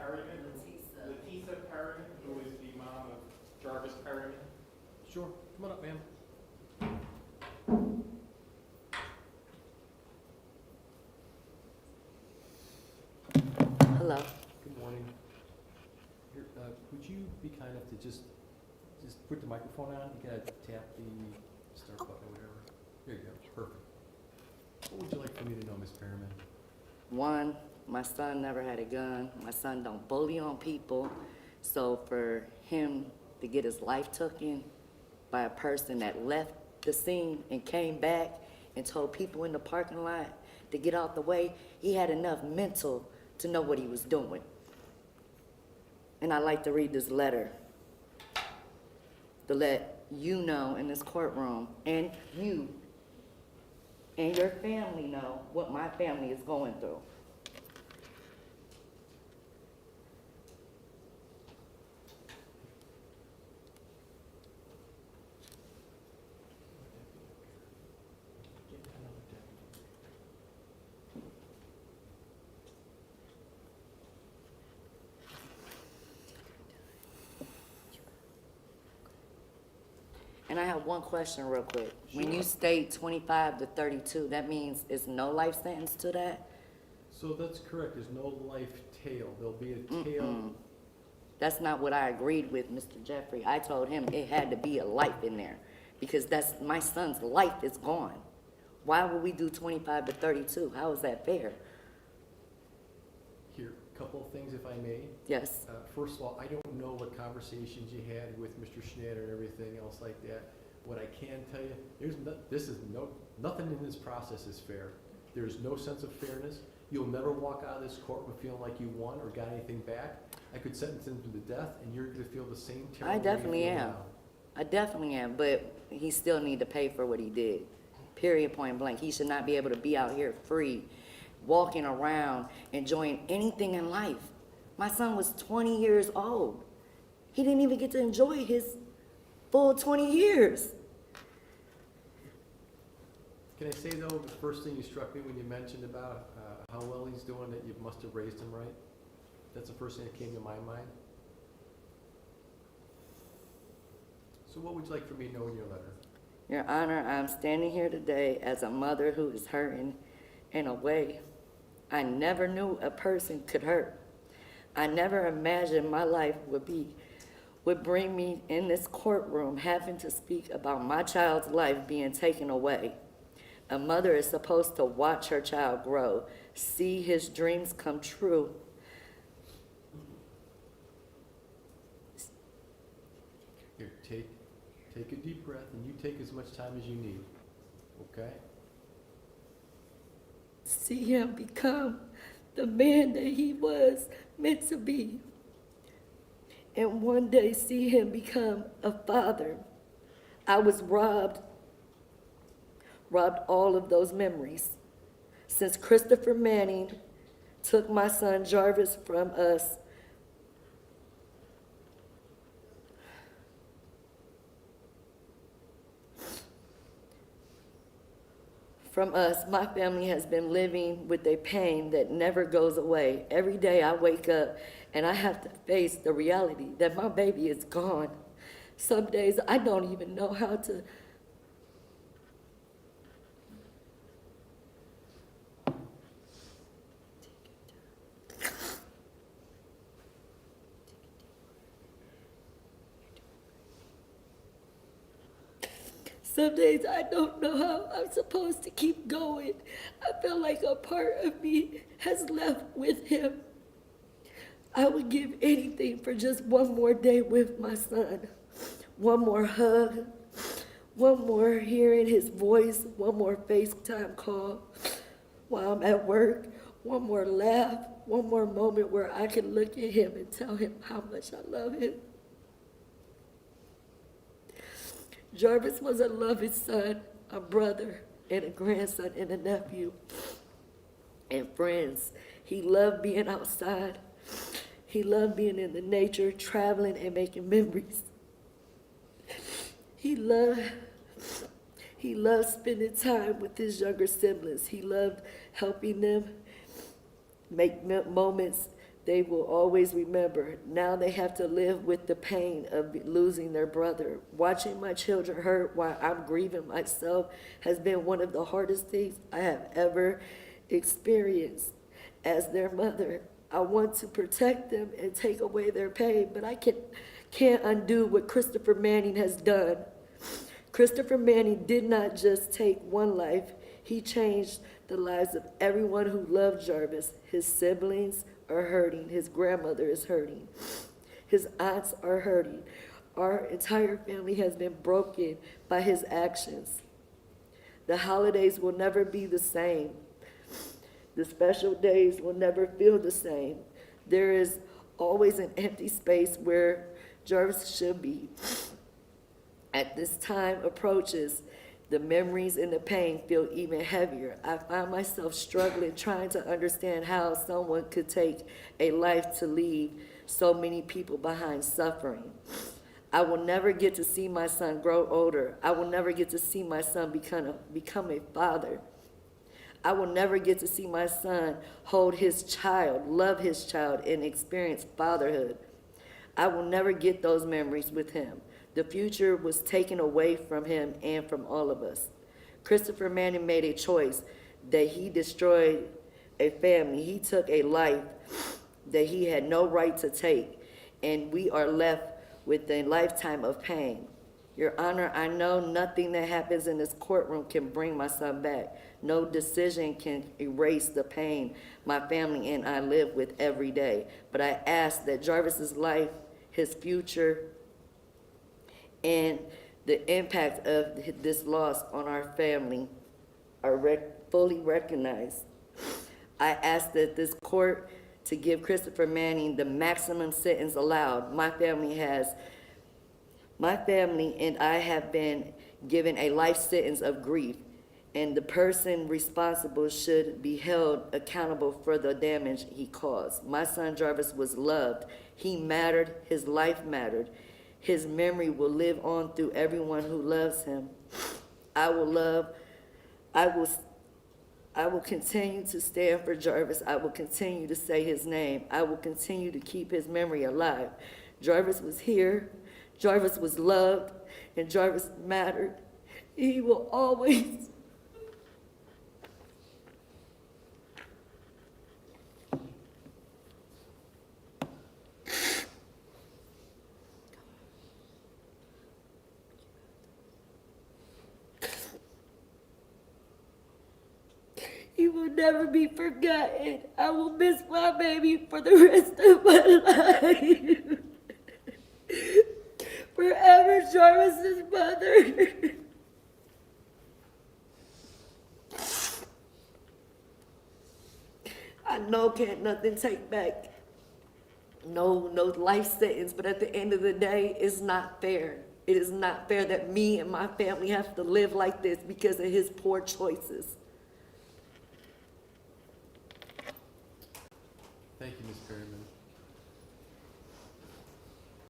Perryman, Latisa Perryman, who is the mom of Jarvis Perryman. Sure. Come on up, ma'am. Hello. Good morning. Here, would you be kind enough to just put the microphone on? You gotta tap the start button or whatever. There you go. Perfect. What would you like for me to know, Miss Perryman? One, my son never had a gun. My son don't bully on people. So for him to get his life taken by a person that left the scene and came back and told people in the parking lot to get out the way, he had enough mental to know what he was doing. And I'd like to read this letter to let you know in this courtroom, and you and your family know what my family is going through. And I have one question real quick. When you state 25 to 32, that means it's no life sentence to that? So that's correct. There's no life tail. There'll be a tail. That's not what I agreed with, Mr. Jeffrey. I told him it had to be a life in there because that's my son's life is gone. Why would we do 25 to 32? How is that fair? Here, a couple of things, if I may. Yes. First of all, I don't know what conversations you had with Mr. Schneider and everything else like that. What I can tell you, nothing in this process is fair. There's no sense of fairness. You'll never walk out of this courtroom feeling like you won or got anything back. I could sentence him to death, and you're going to feel the same terrible I way definitely you feel am. now. I definitely am, but he still need to pay for what he did. Period, point blank. He should not be able to be out here free, walking around, enjoying anything in life. My son was 20 years old. He didn't even get to enjoy his full 20 years. Can I say, though, the first thing you struck me when you mentioned about how well he's doing, that you must have raised him right? That's the first thing that came to my mind. So what would you like for me to know in your letter? Your Honor, I'm standing here today as a mother who is hurting in a way I never knew a person could hurt. I never imagined my life would bring me in this courtroom having to speak about my child's life being taken away. A mother is supposed to watch her child grow, see his dreams come true. Here, take a deep breath, and you take as much time as you need, okay? See him become the man that he was meant to be. And one day see him become a father. I was robbed all of those memories. Since Christopher Manning took my son Jarvis from us, my family has been living with a pain that never goes away. Every day I wake up and I have to face the reality that my baby is gone. Some days I don't even know how to Some days I don't know how I'm supposed to keep going. I feel like a part of me has left with him. I would give anything for just one more day with my son. One more hug, one more hearing his voice, one more FaceTime call while I'm at work, one more laugh, one more moment where I can look at him and tell him how much I love him. Jarvis was a loving son, a brother, and a grandson, and a nephew, and friends. He loved being outside. He loved being in the nature, traveling and making memories. He loved spending time with his younger siblings. He loved helping them make moments they will always remember. Now they have to live with the pain of losing their brother. Watching my children hurt while I'm grieving myself has been one of the hardest things I have ever experienced as their mother. I want to protect them and take away their pain, but I can't undo what Christopher Manning has done. Christopher Manning did not just take one life, he changed the lives of everyone who loved Jarvis. His siblings are hurting, his grandmother is hurting, his aunts are hurting. Our entire family has been broken by his actions. The holidays will never be the same. The special days will never feel the same. There is always an empty space where Jarvis should be. At this time approaches, the memories and the pain feel even heavier. I find myself struggling, trying to understand how someone could take a life to leave so many people behind suffering. I will never get to see my son grow older. I will never get to see my son become a father. I will never get to see my son hold his child, love his child, and experience fatherhood. I will never get those memories with him. The future was taken away from him and from all of us. Christopher Manning made a choice that he destroyed a family. He took a life that he had no right to take, and we are left with a lifetime of pain. Your Honor, I know nothing that happens in this courtroom can bring my son back. No decision can erase the pain my family and I live with every day. But I ask that Jarvis's life, his future, and the impact of this loss on our family are fully recognized. I ask that this court to give Christopher Manning the maximum sentence allowed. My family and I have been given a life sentence of grief, and the person responsible should be held accountable for the damage he caused. My son Jarvis was loved. He mattered. His life mattered. His memory will live on through everyone who loves him. I will continue to stand for Jarvis. I will continue to say his name. I will continue to keep his memory alive. Jarvis was here. Jarvis was loved, and Jarvis mattered. He will always. He will never be forgotten. I will miss my baby for the rest of my life. Forever, Jarvis's mother. I know can't nothing take back no life sentence, but at the end of the day, it's not fair. It is not fair that me and my family have to live like this because of his poor choices. Thank you, Ms. Perryman.